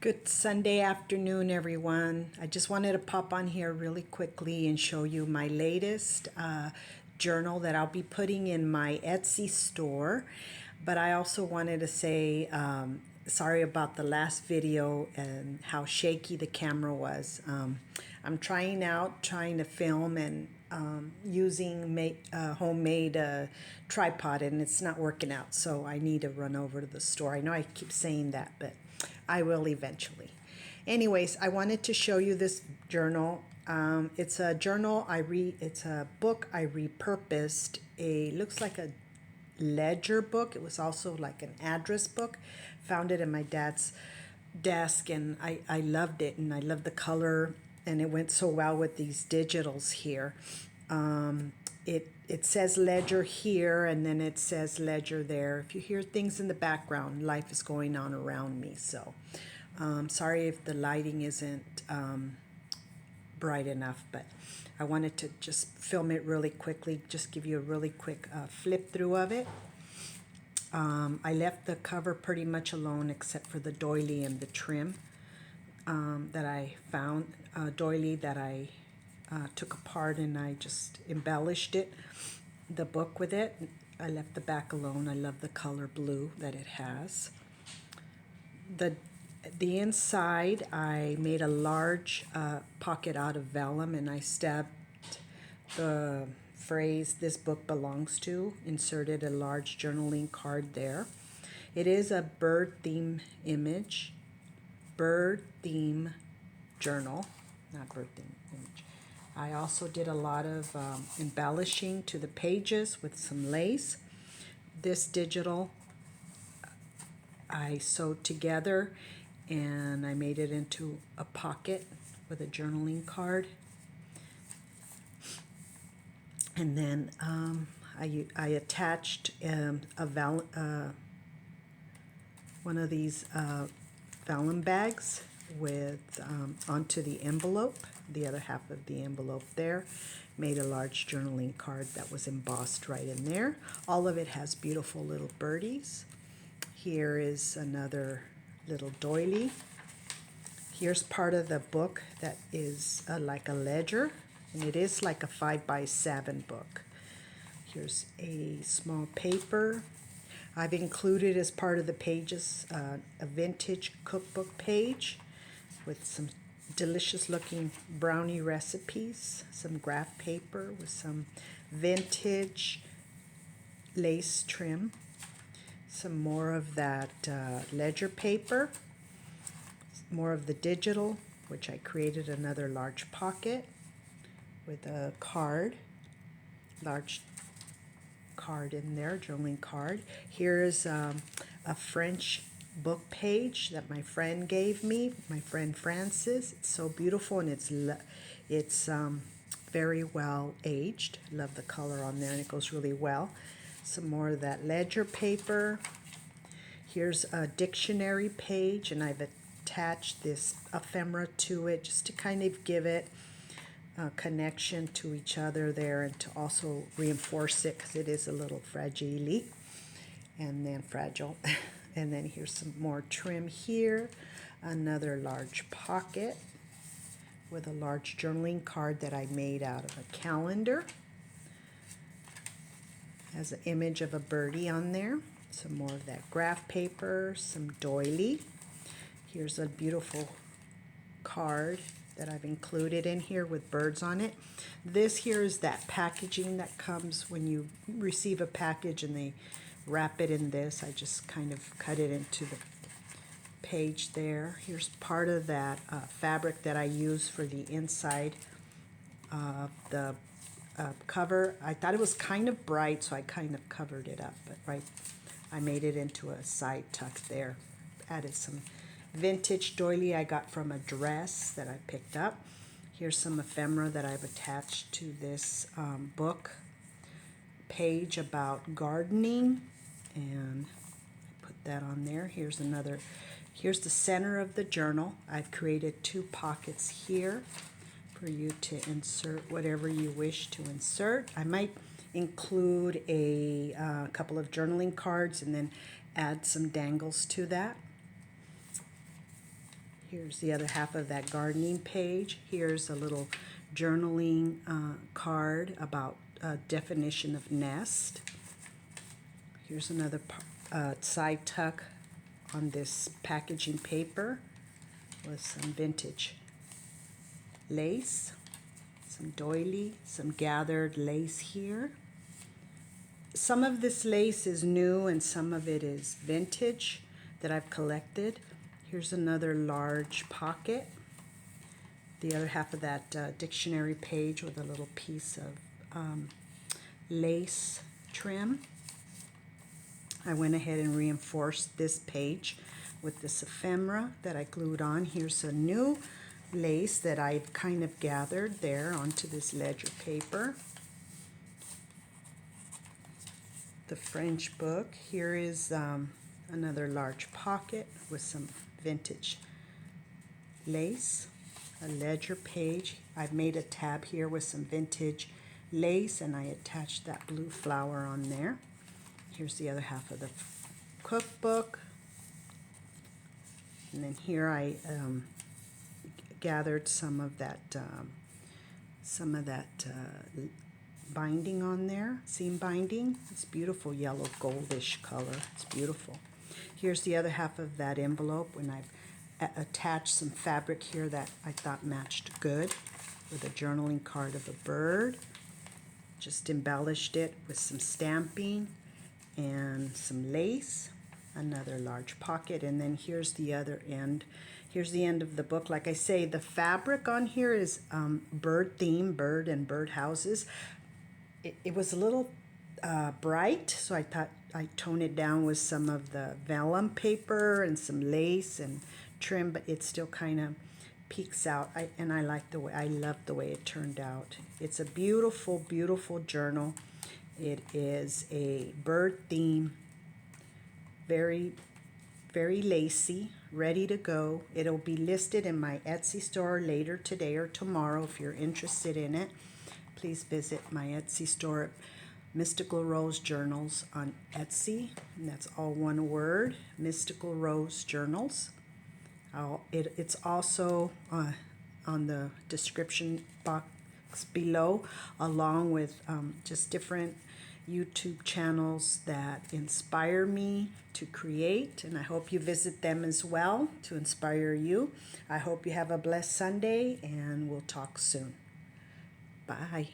Good Sunday afternoon, everyone. I just wanted to pop on here really quickly and show you my latest journal that I'll be putting in my Etsy store. But I also wanted to say sorry about the last video and how shaky the camera was. I'm trying to film and using homemade tripod, and it's not working out. So I need to run over to the store. I know I keep saying that, but I will eventually. Anyways, I wanted to show you this journal. It's a journal it's a book I repurposed. Looks like a ledger book. It was also like an address book. Found it in my dad's desk, and I loved it, and I loved the color, and it went so well with these digitals here. It says ledger here, and then it says ledger there. If you hear things in the background, life is going on around me. So sorry if the lighting isn't bright enough, but I wanted to just film it really quickly, just give you a really quick flip through of it. I left the cover pretty much alone except for the doily and the trim that I found, doily that I took apart, and I just embellished the book with it. I left the back alone. I love the color blue that it has. The inside, I made a large pocket out of vellum, and I stabbed the phrase "this book belongs to," inserted a large journaling card there. It is a bird theme image, bird theme journal, not bird theme image. I also did a lot of embellishing to the pages with some lace. This digital I sewed together, and I made it into a pocket with a journaling card. And then I attached one of these vellum bags with onto the envelope, the other half of the envelope there. Made a large journaling card that was embossed right in there. All of it has beautiful little birdies. Here is another little doily. Here's part of the book that is like a ledger, and it is like a 5x7 book. Here's a small paper. I've included as part of the pages a vintage cookbook page with some delicious looking brownie recipes, some graph paper with some vintage lace trim, some more of that ledger paper, more of the digital, which I created another large pocket with a card, large card in there, journaling card. Here's a French book page that my friend gave me, my friend Francis. It's so beautiful, and it's very well aged. Love the color on there, and it goes really well. Some more of that ledger paper. Here's a dictionary page, and I've attached this ephemera to it just to kind of give it a connection to each other there, and to also reinforce it because it is a little fragile, and then fragile. And then here's some more trim here, another large pocket with a large journaling card that I made out of a calendar. Has an image of a birdie on there. Some more of that graph paper, some doily. Here's a beautiful card that I've included in here with birds on it. This here is that packaging that comes when you receive a package and they wrap it in this. I just kind of cut it into the page there. Here's part of that fabric that I use for the inside of the cover. I thought it was kind of bright, so I kind of covered it up, but I made it into a side tuck there. Added some vintage doily I got from a dress that I picked up. Here's some ephemera that I've attached to this book page about gardening, and I put that on there. Here's the center of the journal. I've created two pockets here for you to insert whatever you wish to insert. I might include a couple of journaling cards and then add some dangles to that. Here's the other half of that gardening page. Here's a little journaling card about definition of nest. Here's another side tuck on this packaging paper with some vintage lace, some doily, some gathered lace here. Some of this lace is new and some of it is vintage that I've collected. Here's another large pocket. The other half of that dictionary page with a little piece of lace trim. I went ahead and reinforced this page with this ephemera that I glued on. Here's a new lace that I've kind of gathered there onto this ledger paper. The French book. Here is another large pocket with some vintage lace, a ledger page. I've made a tab here with some vintage lace and I attached that blue flower on there. Here's the other half of the cookbook. And then here I gathered some of that binding on there, seam binding. It's beautiful yellow goldish color. It's beautiful. Here's the other half of that envelope when I've attached some fabric here that I thought matched good with a journaling card of a bird. Just embellished it with some stamping and some lace, another large pocket, and then here's the other end. Here's the end of the book. Like I say, the fabric on here is bird theme, bird and bird houses. It was a little bright, so I thought I'd tone it down with some of the vellum paper and some lace and trim, but it still kind of peeks out. And I like the way, I love the way it turned out. It's a beautiful, beautiful journal. It is a bird theme, very, very lacy, ready to go. It'll be listed in my Etsy store later today or tomorrow if you're interested in it. Please visit my Etsy store, Mystical Rose Journals on Etsy, and that's all one word, Mystical Rose Journals. It's also on the description box below, along with just different YouTube channels that inspire me to create, and I hope you visit them as well to inspire you. I hope you have a blessed Sunday, and we'll talk soon. Bye.